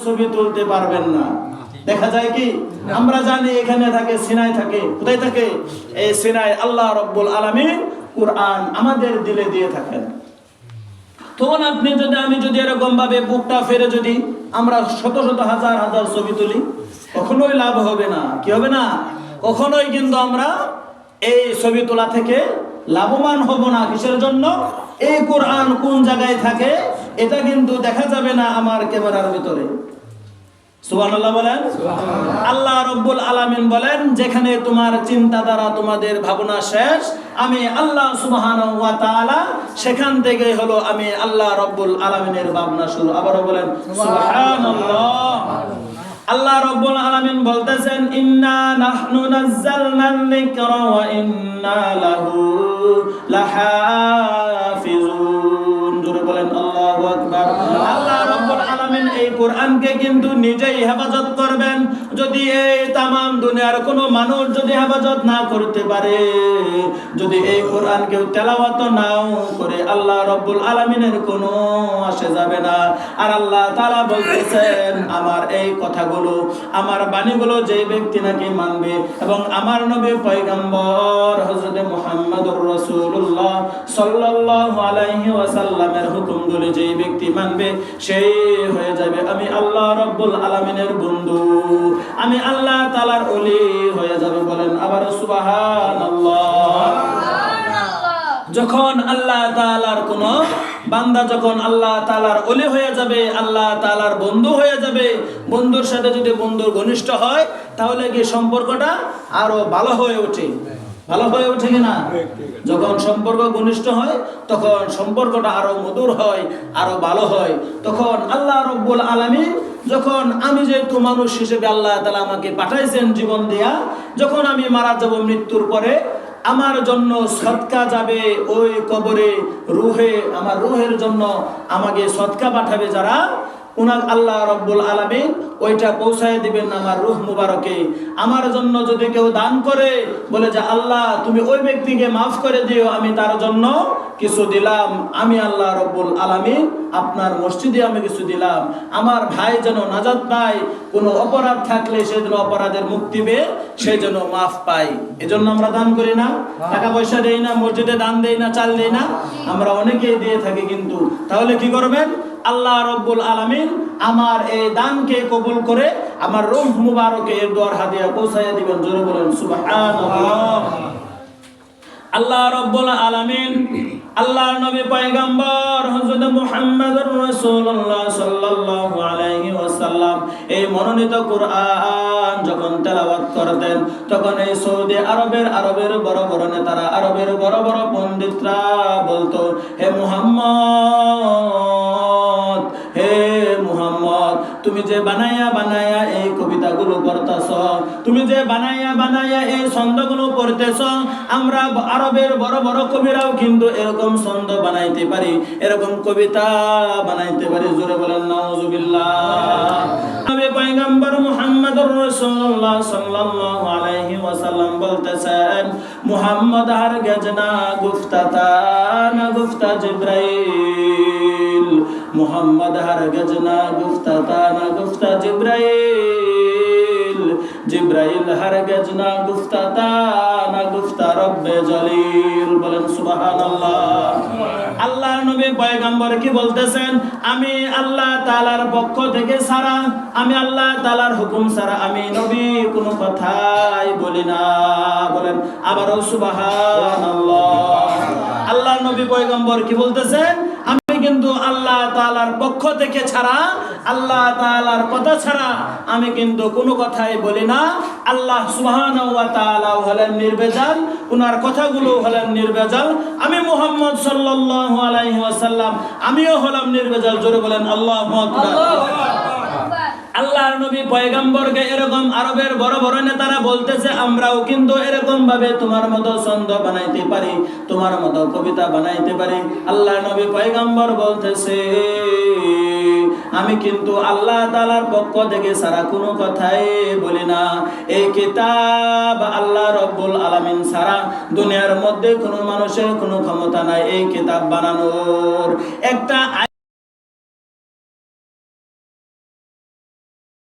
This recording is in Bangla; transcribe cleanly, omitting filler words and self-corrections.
ছবি তুলতে পারবেন না। দেখা যায় কি আমরা জানি এখানে থাকে, সিনাই থাকে, কোথায় থাকে? এই সিনাই আল্লাহ রাব্বুল আলামিন কুরআন আমাদের দিলে দিয়ে থাকেন। তখন আপনি যদি আমি যদি এরকম ভাবে বুকটা ফেরে যদি আমরা শত শত হাজার হাজার ছবি তুলি, কখনোই লাভ হবে না। কি হবে না? কখনোই কিন্তু আমরা এই ছবি তোলা থেকে লাভবান হব না। কিসের জন্য? এই কোরআন কোন জায়গায় থাকে এটা কিন্তু দেখা যাবে না আমার ক্যামেরার ভিতরে। সুবহানাল্লাহ বলেন। আল্লাহ রাব্বুল আলামিন বলেন, যেখানে তোমার চিন্তা দ্বারা তোমাদের ভাবনা শেষ, আমি আল্লাহ সুবহানাহু ওয়া তাআলা সেখান থেকে হলো আমি আল্লাহ রাব্বুল আলামিনের ভাবনা শুরু। আবারো বলেন সুবহানাল্লাহ। আল্লাহ রাব্বুল আলামিন বলতেছেন, ইন্না নাহনু নাযালনাল যিকরা ওয়া ইন্না লাহু লাহাফিজুন। জোরে বলেন আল্লাহু আকবার। আল্লাহ রাব্বুল আলামিন এই কোরআনকে কিন্তু নিজেই হেফাজত করবেন। যদি এই তামাম দুনিয়ার কোনো মানুষ যদি হেফাজত না করতে পারে, যদি এই কোরআন কেউ তেলাওয়াত নাও করে, আল্লাহ রাব্বুল আলামিনের কোনো আসে যাবে না। আর আল্লাহ তাআলা বলতেছেন, আমার এই কথাগুলো, আমার বাণীগুলো যে ব্যক্তি নাকি মানবে এবং আমার নবী পয়গম্বর হযরত মুহাম্মদুর রাসূলুল্লাহ সাল্লাল্লাহু আলাইহি ওয়াসাল্লামের হুকুমগুলো যে ব্যক্তি মানবে, সেই হয়ে যাবে আমি আল্লাহ রাব্বুল আলামিনের বন্ধু, আমি আল্লাহ তাআলার ওলি হয়ে যাবে। বলেন আবার সুবহানাল্লাহ। যখন আল্লাহ তাআলার কোন বান্দা যখন আল্লাহ তাআলার ওলি হয়ে যাবে, আল্লাহ তাআলার বন্ধু হয়ে যাবে, বন্ধুর সাথে যদি বন্ধুর ঘনিষ্ঠ হয়, তাহলে কি সম্পর্কটা আরো ভালো হয়ে ওঠে। ভালো হয়ে ওঠে কিনা? যখন সম্পর্ক ঘনিষ্ঠ হয় তখন সম্পর্কটা আরো মধুর হয়, আরো ভালো হয়। তখন আল্লাহ রাব্বুল আলামিন, যখন আমি যেহেতু মানুষ হিসেবে আল্লাহ তাআলা আমাকে পাঠাইছেন জীবন দিয়া, যখন আমি মারা যাব মৃত্যুর পরে, আমার জন্য সদকা যাবে ওই কবরে, রুহে, আমার রুহের জন্য আমাকে সদকা পাঠাবে যারা, উনার আল্লাহ রাব্বুল আলামিন ওইটা পৌঁছায় দিবেন আমার রূহ মুবারকে। আমার জন্য যদি কেউ দান করে, বলে যে আল্লাহ তুমি ওই ব্যক্তিকে মাফ করে দিও, আমি তার জন্য কিছু দিলাম, আমি আল্লাহ রাব্বুল আলামিন আপনার মসজিদে আমি কিছু দিলাম, আমার ভাই যেন নাজাত পায়, কোনো অপরাধ থাকলে সে যেন অপরাধের মুক্তি পেয়ে সে যেন মাফ পায়। এজন্য আমরা দান করি না, টাকা পয়সা দেই না, মসজিদে দান দেই না, চাল দেই না, আমরা অনেকেই দিয়ে থাকি। কিন্তু তাহলে কি করবেন? আল্লাহ রাব্বুল আলামিন আমার এই দানকে কবুল করে আমার রূহ মুবারকে এর দোয়ার হাদিয়া পৌঁছায়া দিবেন। জোরে বলেন সুবহানাল্লাহ। আল্লাহ রাব্বুল আলামিন আল্লাহর নবী পয়গম্বর হযরত মুহাম্মদুর রাসূলুল্লাহ সাল্লাল্লাহু আলাইহি ওয়াসাল্লাম এই মনোনীত কুরআন যখন তেলাওয়াত করতেন, তখন এই সৌদি আরবের বড় বড় নেতারা, আরবের বড় বড় পণ্ডিতরা বলতো, হে মুহাম্মদ, হে মুহাম্মদ, তুমি যে বানায়া বানায়া এই কবিতাগুলো পড়তেছ, তুমি যে বানায়া বানায়া এই ছন্দগুলো পড়তেছ, আমরা আরবের বড় বড় কবিরাও কিন্তু এরকম ছন্দ বানাইতে পারি, এরকম কবিতা বানাইতে পারি। জোরে বলেন নাউজুবিল্লাহ। নবী পয়গম্বর মুহাম্মদুর রাসূলুল্লাহ সাল্লাল্লাহু আলাইহি ওয়াসাল্লাম বলতেছেন, মুহাম্মদ হারগিজ না গুফতাতা না গুফতা জিবরাইল, মুহাম্মদ হারগিজ না গুফতাতা না গুফতা জিবরাইল, জিবরাইল হারগিজ না গুফতাতা না গুফতা রব্বে জলিল। বলেন সুবহানাল্লাহ। আল্লাহর নবী পয়গম্বর কি বলতেছেন? আমি আল্লাহ তাআলার পক্ষ থেকে ছাড়া, আমি আল্লাহ তাআলার হুকুম ছাড়া আমি নবী কোনো কথাই বলি না। বলেন আবারো সুবহানাল্লাহ। আল্লাহর নবী পয়গম্বর কি বলতেছেন? আমি কিন্তু আল্লাহ তাআলার পক্ষ থেকে ছাড়া, আল্লাহ তাআলার কথা ছাড়া আমি কিন্তু কোনো কথাই বলি না। আল্লাহ সুবহানাহু ওয়া তাআলা হলেন নির্ভেজাল, ওনার কথাগুলো হলেন নির্ভেজাল। আমি মুহাম্মদ সাল্লাল্লাহু আলাইহি ওয়াসাল্লাম আমিও হলাম নির্ভেজাল। জোরে বলেন আল্লাহু আকবার। আল্লাহর নবী পয়গম্বরকে এরকম আরবের বড় বড় নেতারা বলতেছে, আমরাও কিন্তু এরকম ভাবে তোমার মতো ছন্দ বানাইতে পারি, তোমার মতো কবিতা বানাইতে পারি। আল্লাহর নবী পয়গম্বর বলতেছে, আমি কিন্তু আল্লাহ তাআলার পক্ষ থেকে সারা কোনো কথাই বলি না। এই কিতাব আল্লাহ রাব্বুল আলামিন সারা দুনিয়ার মধ্যে কোনো মানুষের কোনো ক্ষমতা নাই এই কিতাব বানানোর। একটা